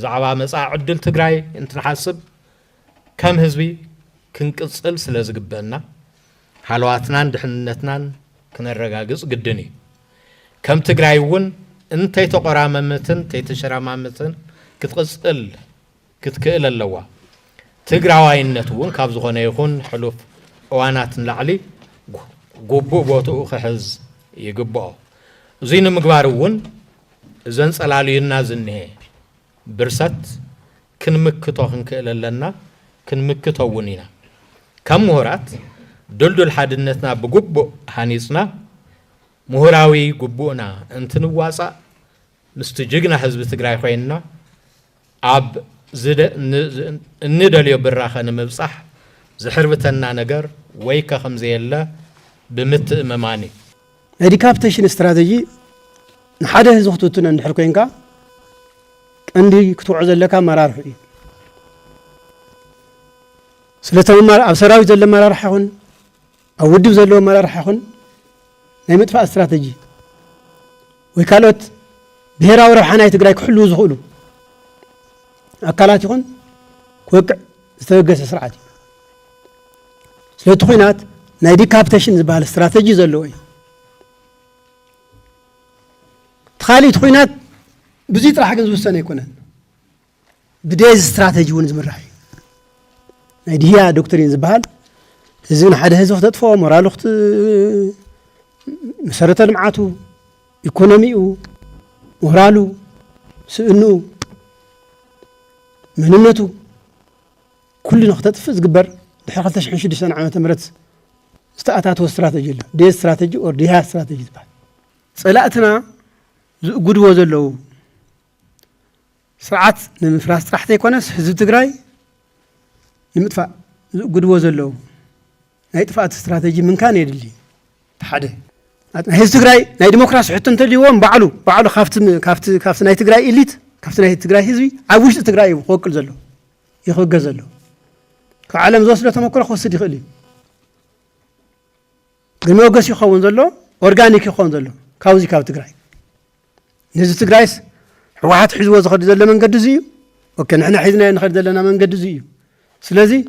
زعبا مساع عدل تقراي انت نحسب كم هزبي كنقصل سلازقبنا حالواتنا دحنتنا كنرغاغص قدني كم تقرايون انت يتقراممتن تيتشراممتن كتقصل كتكئل اللوا تقراواينتون كاب زخونه يكون حلوف اواناتن لعلي غوبو بوتو خحز يغبو زين مغبارون زن صلالينا زنه برسات كنمكتو خنكللنا كنمكتوونينا كم مهرات دلدل حدنتنا بغبو حنيصنا مهراوي غبونا انتنواصا مستجغنا حزب تግራይ ኮይና አብ ዝደ እንደልዮ ብራኸነ መብጻሕ ዝሕርብተና ነገር ወይ ከኸምዘ የለ ብምትእመማኒ ዲካፕቴሽን ስትራቴጂ ንሓደ ዝኽቱትን እንድሕር ኮይንካ ቀንዲ ክትውዕ ዘለካ መራርሕ እዩ ስለተመማር ኣብ ሰራዊት ዘሎ መራርሕ ይኹን ኣብ ውድብ ዘሎ መራርሕ ይኹን ናይ ምጥፋእ ስትራቴጂ ወይ ካልኦት ብሄራዊ ረብሓ ናይ ትግራይ ክሕልው ዝኽእሉ አካላት ይኹን ክወቅዕ ዝተበገሰ ስርዓት እዩ ስለቲ ኩናት ናይ ዲካፕቴሽን ዝበሃል ስትራቴጂ ዘለዎ እዩ ተኻሊት ኩናት ብዙይ ጥራሕ ግን ዝውሰነ ኣይኮነን ብዴዝ ስትራቴጂ እውን ዝምራሕ እዩ ናይ ድያ ዶክትሪን ዝበሃል ህዝቢ ንሓደ ህዝቢ ክተጥፎ ሞራሉ መሰረተ ልምዓቱ ኢኮኖሚኡ ሞራሉ ስእንኡ مننتو كل نقطة تفز قبر دحرة 2006 عام تمرت استأتات استراتيجية دي استراتيجي أو ديها استراتيجي بعد صلاتنا قد وزلوا سرعات نمفراس راح تيكونس حزب تجراي نمدفع قد وزلوا هاي دفعت استراتيجي من كان يدلي تحدي حزب تجراي ناي ديمقراطي حتى انت اليوم بعلو خافت ناي تجراي إليت كافتنا هي تجراي هزبي عوش تجراي وقل زلو يخوج زلو كعالم زوسله تمكر خوسد يخلي غموغس يخون زلو اورغانيك يخون زلو كاوزي كاو تجراي نز تجرايس حوات حزب زخد زله منقد زيو وكان احنا حيزنا نخد زلنا منقد زيو سلازي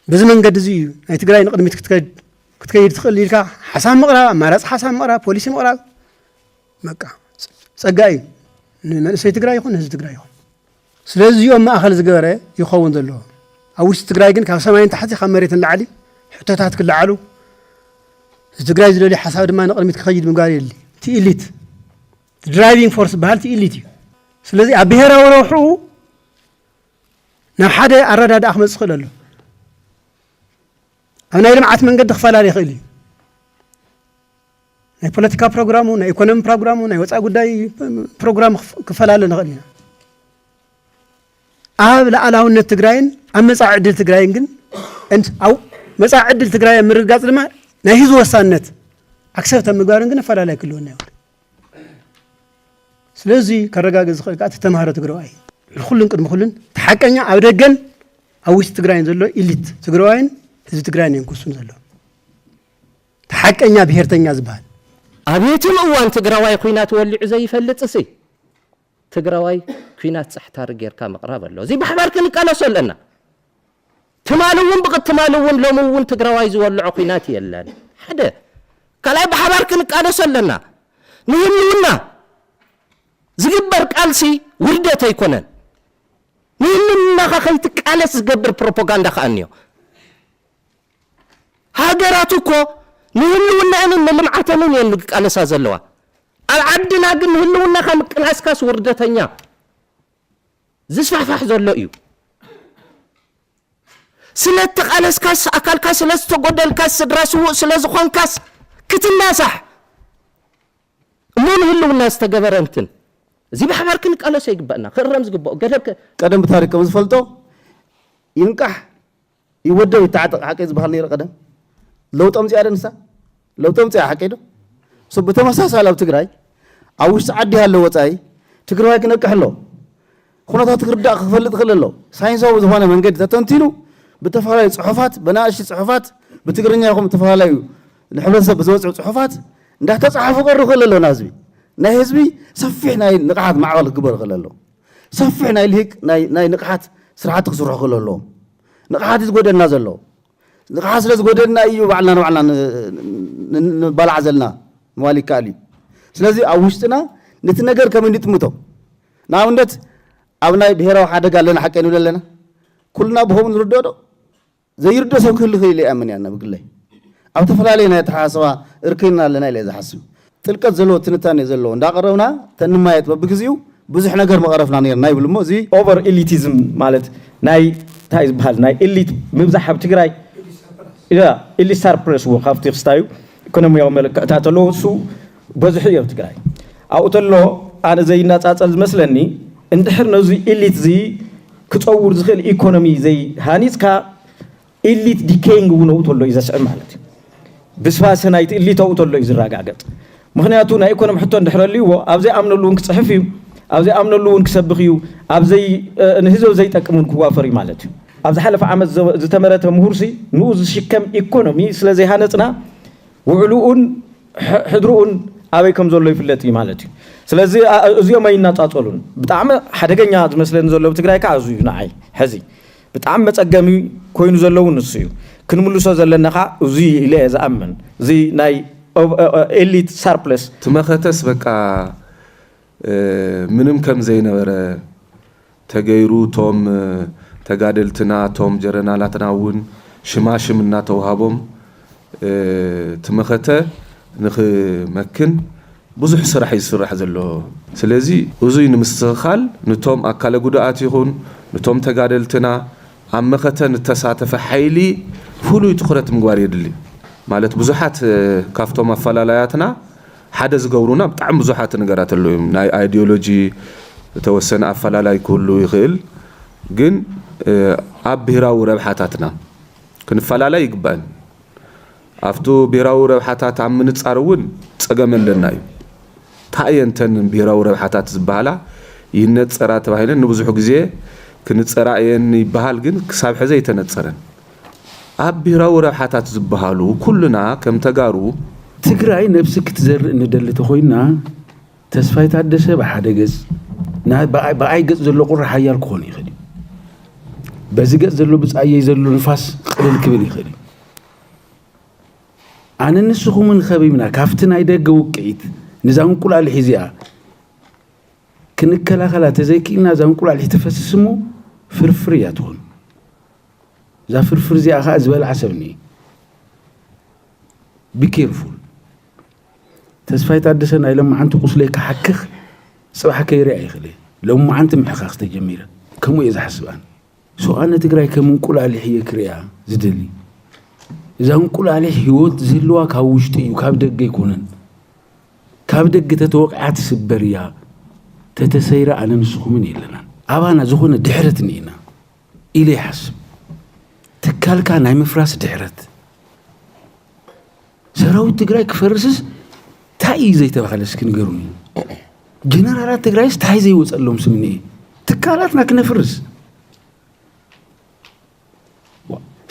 بز منقد زيو اي تجراي نقدمت كتكيد تخلي لك حسام مقرا مارس حسام مقرا بوليس مقرا مكا صقاي نسيت تجراي يكون هز تجراي يكون سلازي يوم ما أخذ زجارة يخون ذلوا أوش تجراي جن كاسماين تحت خمرة العلي حتى تحت كل علو تجراي زلوا لي حساب ما نقدر متخيل من قاري اللي تيليت درايفينج فورس بحال تيليتي سلازي أبيهرا وروحه نحدا أراد هذا أحمد سخل له أنا يلم عت من قد خفال عليه خلي ناي بوليتيكا بروغرامو ناي ايكونومي بروغرامو ناي وصا غداي بروغرام كفلاله نخلينا لا علاوነት ትግራይን አመጻ ዕድል ትግራይን ግን እንት አው መጻ ዕድል ትግራይ ምርጋጽ ለማ ናይ ህዝብ ወሳነት አክሰፕት ምግባርን ግን ፈላላይ ክልውና ይወል ስለዚህ ከረጋገዝ ኸልቃት ተማህረ ትግራይ ሁሉን ቅድም ሁሉን ተሐቀኛ አብደገን አውስ ትግራይን ዘሎ ኢሊት ትግራይን ህዝብ ትግራይን እንኩሱን ዘሎ ተሐቀኛ ብሔርተኛ ዝባል أبيتم أوان تجراوي كوينات واللي عزي فلتسي تجراوي كوينات صحتار غير كام قرابة له زي بحبارك إنك أنا سألنا تمالون بقى تمالون لو مون تجراوي زوال عقينات يلان حدا كلا بحبارك إنك أنا سألنا نهمنا زجبرك ألسي وردة تيكونن نهمنا خايتك ألس زجبر بروباغندا خانيو هاجراتكو نهلونا أنا نلمعتنا ينلق على أساس اللوا العدنا قن نهلونا خم كاسكاس وردتنيا زسفح فحز اللؤيو سلت على أساس أكل كاس لست قد الكاس دراسو سلز خون كاس كتنا صح مو نهلونا استجبر أنتن زي بحبر كنك على شيء بقنا خير رمز قبوا قدرك قدم بتاريخ كم زفلتو ينكح يودوا يتعاطى حكيز بحالي رقدم لو تمزي أرنسا لو تمزي حكيدو سبته مساسا لو تجراي أوش عدي هاللو وتاي تجراي كنا كحلو خنا تقردا خفلت خللو ساينس أو زمان من قد تنتينو بتفعل صحفات بناقش صحفات بتقرني أخو بتفعل الحبس بزوج صحفات ده تصحف قرر خللو نازبي نهزبي صفينا نقعد مع الكبر خللو ሰፊሕ ናይ ልሂቅ ናይ ንቕሓት ስራሕቲ ክስርሑ ከለዎም ንቕሓት ዝጎደና ዘሎ ንቕሓት ስለ ዝጎደና እዩ ባዕልና ንባዕልና ንበላዕ ዘለና ምባል ይከኣል እዩ ስለዚ ኣብ ውሽጥና ነቲ ነገር ከመይ ንጥምቶ ንኣብነት ኣብ ናይ ብሄራዊ ሓደጋ ኣለና ሓቂ ንብል ኣለና ኩልና ብኸምኡ ንርድኦ ዶ ዘይርድኦ ሰብ ክህሉ ክኢሉ ይኣምን እያ ብግለይ ኣብ ተፈላለየ ናይ ተሓሳስባ እርክና ኣለና ኢለ ዝሓስብ ጥልቀት ዘለዎ ትንታኔ ዘለዎ እንዳቀረብና ተንማየጥ በብግዚኡ ብዙሕ ነገር መቐረፍና ነርና ይብል እሞ እዚ ኦቨር ኤሊቲዝም ማለት ናይ እንታይ ዝበሃል ናይ ኤሊት ምብዛሕ ኣብ ትግራይ ኤሊት ሳርፕረስ ዎ ካብቲ ክስታዩ ኢኮኖሚያዊ መልክዕታት ኣለዎ እሱ በዝሒ እዩ ኣብ ትግራይ ኣብኡ ተሎ ኣነ ዘይናፃፀል ዝመስለኒ እንድሕር ነዚ ኤሊት እዚ ክፀውር ዝኽእል ኢኮኖሚ ዘይሃኒፅካ ኤሊት ዲኬይንግ እውን ኣብኡ ተሎ እዩ ዘስዕብ ማለት እዩ ብስፋሰ ናይቲ ኤሊት ኣብኡ ተሎ እዩ ዝረጋገፅ ምክንያቱ ናይ ኢኮኖሚ ሕቶ እንድሕር ኣልይዎ ኣብ ዘይኣምነሉ እውን ክፅሕፍ እዩ ኣብ ዘይኣምነሉ እውን ክሰብኽ እዩ ኣብ ንህዝብ ዘይጠቅም እውን ክዋፈር እዩ ማለት እዩ ኣብ ዝሓለፈ ዓመት ዝተመረተ ምሁርሲ ንኡ ዝሽከም ኢኮኖሚ ስለ ዘይሃነፅና ውዕሉኡን ሕድሩኡን ኣበይ ከም ዘሎ ይፍለጥ እዩ ማለት እዩ ስለዚ እዚኦም ኣይናፃፀሉን ብጣዕሚ ሓደገኛ ዝመስለኒ ዘሎ ብትግራይ ከዓ እዚ እዩ ንዓይ ሕዚ ብጣዕሚ መፀገሚ ኮይኑ ዘለዉ ንሱ እዩ ክንምልሶ ዘለና ከዓ እዚ ኢለ ዝኣምን እዚ ናይ ኤሊት ሳርፕለስ ትመኸተስ በቃ ምንም ከም ዘይነበረ ተገይሩ ቶም ተጋደልትና ቶም ጀረናላትና እውን ሽማሽም እናተውሃቦም ትመኸተ ንኽመክን ብዙሕ ስራሕ ይስራሕ ዘሎ ስለዚ እዙይ ንምስትኽኻል ንቶም ኣካለ ጉድኣት ይኹን ንቶም ተጋደልትና ኣብ መኸተ ንተሳተፈ ሓይሊ ፍሉይ ትኩረት ምግባር የድሊ ማለት ብዙሓት ካፍቶም ኣፈላላያትና ሓደ ዝገብሩና ብጣዕሚ ብዙሓት ነገራት ኣለዉ እዮም ናይ ኣይዲዮሎጂ ተወሰነ ኣፈላላይ ክህሉ ይኽእል ግን ኣብ ብሄራዊ ረብሓታትና ክንፈላላይ ይግባአን ኣብቱ ብሄራዊ ረብሓታት ኣብ ምንፃር እውን ፀገም ኣለና እዩ ታእየንተን ብሄራዊ ረብሓታት ዝበሃላ ይነፀራ ተባሂለን ንብዙሕ ግዜ ክንፀራ እየን ይበሃል ግን ክሳብ ሕዘ ይተነፀረን ኣብ ብሄራዊ ረብሓታት ዝበሃሉ ኩልና ከም ተጋሩ ትግራይ ነብሲ ክትዘርእ እንደሊ ተኮይና ተስፋይ ታደሰ ብሓደ ገጽ ብኣይ ገጽ ዘሎ ቁራ ሓያል ክኾን ይኽእል እዩ በዚ ገጽ ዘሎ ብፃየይ ዘሎ ንፋስ ቅልል ክብል ይኽእል እዩ ኣነ ንስኹምን ኸቢብና ካብቲ ናይ ደገ ውቅዒት ንዛ እንቁላሊሕ እዚኣ ክንከላኸላ ተዘይክኢልና እዛ እንቁላሊሕ ተፈስስ እሞ ፍርፍር እያ ትኾን እዛ ፍርፍር እዚኣ ከዓ ዝበልዓ ሰብ እኒአ ቢኬርፉል ተስፋይ ታደሰ ናይ ሎማዓንቲ ቁስለይ ክሓክኽ ፅባሕ ከይርያ ይኽእል ሎማዓንቲ ምሕኻኽ ተጀሚረ ከምኡ እየ ዝሓስብ ኣነ ኣነ ትግራይ ከም እንቁላሊሕ እየ ክርያ ዝደሊ እዛ እንቁላሊሕ ህይወት ዝህልዋ ካብ ውሽጢ እዩ ካብ ደገ ይኮነን ካብ ደገ ተተወቂዓ ትስበር እያ ተተሰይራ ኣነ ንስኹምን የለናን ኣባና ዝኾነ ድሕረት እኒአና ኢለ ይሓስብ ትካልካ ናይ ምፍራስ ድሕረት ሰራዊት ትግራይ ክፈርስስ እንታይ እዩ ዘይተባሃለ እስኪ ንገሩኒ ጀነራላት ትግራይስ እንታይ ዘይወፀሎም ስምኒ እየ ትካላትና ክነፍርስ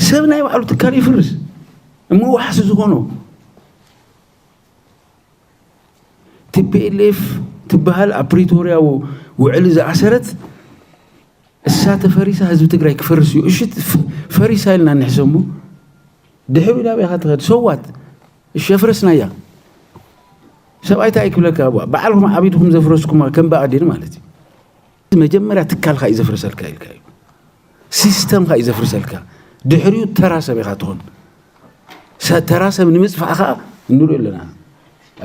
ሰብ ናይ ባዕሉ ትካል ይፍርስ እሞ ዋሕሲ ዝኾኖ ቲፒኤልኤፍ ትበሃል ኣብ ፕሪቶርያ ውዕሊ ዝኣሰረት እሳ ተፈሪሳ ህዝቢ ትግራይ ክፈርስ እዩ እሺ ፈሪሳ ኢልና ንሕሰብ እሞ ድሕሪ ናብ ኢኻ ትኸድ ሰዋት እሺ ኣፍረስና እያ ሰብኣይ እንታይ ክብለካ በዓልኩም ዓቢድኩም ዘፍረስኩም ከም ብኣዴን ማለት እዩ መጀመርያ ትካልካ እዩ ዘፍርሰልካ ኢልካ እዩ ሲስተምካ እዩ ዘፍርሰልካ ድሕሪኡ ተራ ሰብ ኢኻ ትኾን ተራ ሰብ ንምፅፋዕ ከዓ እንሪኦ ኣለና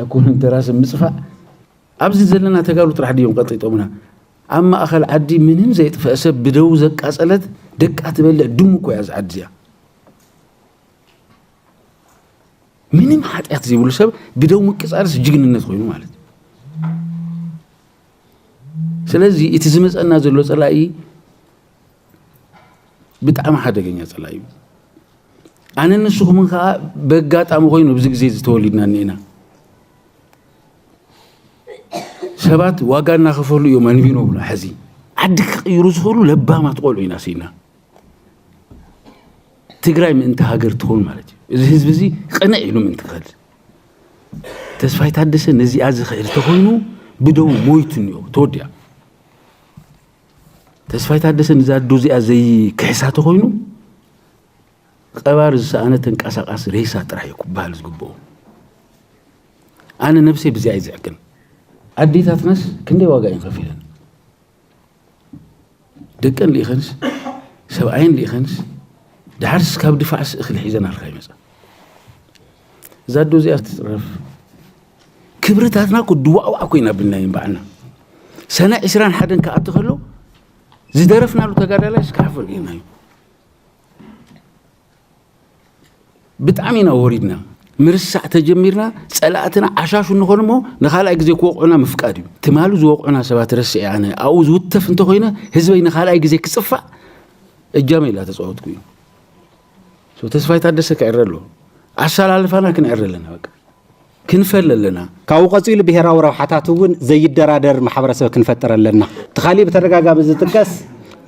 ኣይኮነን ተራ ሰብ ምፅፋዕ ኣብዚ ዘለና ተጋሩ ጥራሕ ድዮም ቀጢጦምና ኣብ ማእኸል ዓዲ ምንም ዘይጥፍአ ሰብ ብደው ዘቃፀለት ደቃ ትበልዕ ድሙ እኮ እያ ዝዓዲ እዚኣ ምንም ሓጢኣት ዘይብሉ ሰብ ብደው ምቅፃልስ ጅግንነት ኮይኑ ማለት እዩ ስለዚ እቲ ዝመፀና ዘሎ ፀላኢ ብጣዕሚ ሓደገኛ ፀላኢ እዩ ኣነ ንስኹምን ከዓ በጋጣሚ ኮይኑ ብዚ ግዜ ዝተወሊድና እኒአና ሰባት ዋጋ እናኸፈሉ እዮም ኣንቢኖ ብሎ ሕዚ ዓዲ ክቕይሩ ዝኽእሉ ለባማት ቆልዑ ኢና ሲና ትግራይ ምእንቲ ሃገር ትኾን ማለት እዩ እዚ ህዝቢ እዚ ቅንዕ ኢሉ ምእንቲ ክኸል ተስፋይ ታደሰ ነዚኣ ዝኽእል ተኮይኑ ብደው ሞይቱ እኒኦ ተወዲያ ተስፋይ ታደሰ ንዛዶ እዚኣ ዘይ ክሕሳተ ኮይኑ ቀባር ዝሰኣነ ተንቀሳቃስ ሬሳ ጥራሕ ይኩባል ዝግብኦ ኣነ ነፍሰይ ብዚኣ ይዝዕቅን ኣዴታትናስ ክንደይ ዋጋ ይንከፍለን ደቀን ሊኸንስ ሰብኣይን ሊኸንስ ድሓርስ ካብ ድፋዕስ እኽሊ ሒዘን ኣልካ ይመፃ ዛዶ እዚኣ ትፅረፍ ክብርታትና ክድዋዕዋዕ ኮይና ብልናይን በዓልና ሰነ 21 ከኣቲ ከሎ ዝደረፍናሉ ተጋዳላይስ ካፍር ኢናዩ ብጣዕሚ ኢና ወሪድና ምርሳዕ ተጀሚርና ፀላእትና ዓሻሹ ንኾን እሞ ንኻልኣይ ግዜ ክወቕዑና ምፍቃድ እዩ ትማሉ ዝወቕዑና ሰባት ረሲዐ ኣነ ኣብኡ ዝውተፍ እንተኮይነ ህዝበይ ንኻልኣይ ግዜ ክፅፋእ እጃመ ኢላ ተፃወትኩ እዩ ተስፋይ ታደሰ ክዕረ ኣሎ ኣሰላልፋና ክንዕረ ኣለና በቃ ክንፈል ኣለና ካብኡ ቀፂሉ ብሄራዊ ረብሓታት እውን ዘይደራደር ማሕበረሰብ ክንፈጥር ኣለና ተኻሊእ ብተደጋጋሚ ዝጥቀስ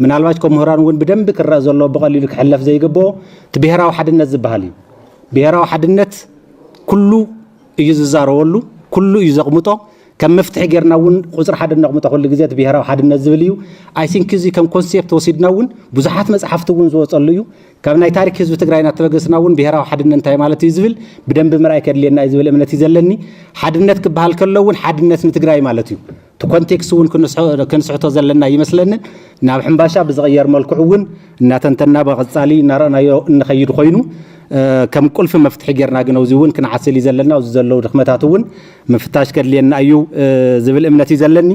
ምናልባት ከም ምሁራን እውን ብደንብ ክረአ ዘሎ ብቐሊሉ ክሕለፍ ዘይግብኦ እቲ ብሄራዊ ሓድነት ዝበሃል እዩ ብሄራዊ ሓድነት ኩሉ እዩ ዝዛረበሉ ኩሉ እዩ ዘቕምጦ ከም መፍትሒ ጌርና እውን ቁፅሪ ሓደ ነቕምጦ ኩሉ ግዜ እቲ ብሄራዊ ሓድነት ዝብል እዩ ኣይ ቲንክ እዚ ከም ኮንሴፕት ወሲድና እውን ብዙሓት መፅሓፍቲ እውን ዝወፀሉ እዩ ካብ ናይ ታሪክ ህዝቢ ትግራይና ተበገስና እውን ብሄራዊ ሓድነት እንታይ ማለት እዩ ዝብል ብደንብ ምርኣይ ከድልየና እዩ ዝብል እምነት እዩ ዘለኒ ሓድነት ክበሃል ከሎ እውን ሓድነት ንትግራይ ማለት እዩ እቲ ኮንቴክስት እውን ክንስሕቶ ዘለና ይመስለንን ናብ ሕምባሻ ብዝቕየር መልክዑ እውን እናተንተና ብቐፃሊ እናረአናዮ እንኸይድ ኮይኑ ከም ቁልፊ መፍትሒ ጌርና ግን ኣብዚ እውን ክንዓስል ዘለና ኣብዚ ዘለው ድኽመታት እውን ምፍታሽ ከድልየና እዩ ዝብል እምነት እዩ ዘለኒ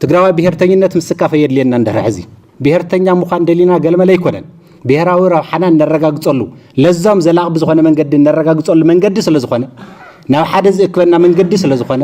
ትግራዋይ ብሄርተኝነት ምስካፈ የድልየና እንደርሕ እዚ ብሄርተኛ ምዃን ደሊና ገልመለ ኣይኮነን ብሄራዊ ረብሓና ነረጋግፀሉ ለዛም ዘላቕ ብዝኾነ መንገዲ ነረጋግፀሉ መንገዲ ስለ ዝኾነ ናብ ሓደ ዝእክበና መንገዲ ስለ ዝኾነ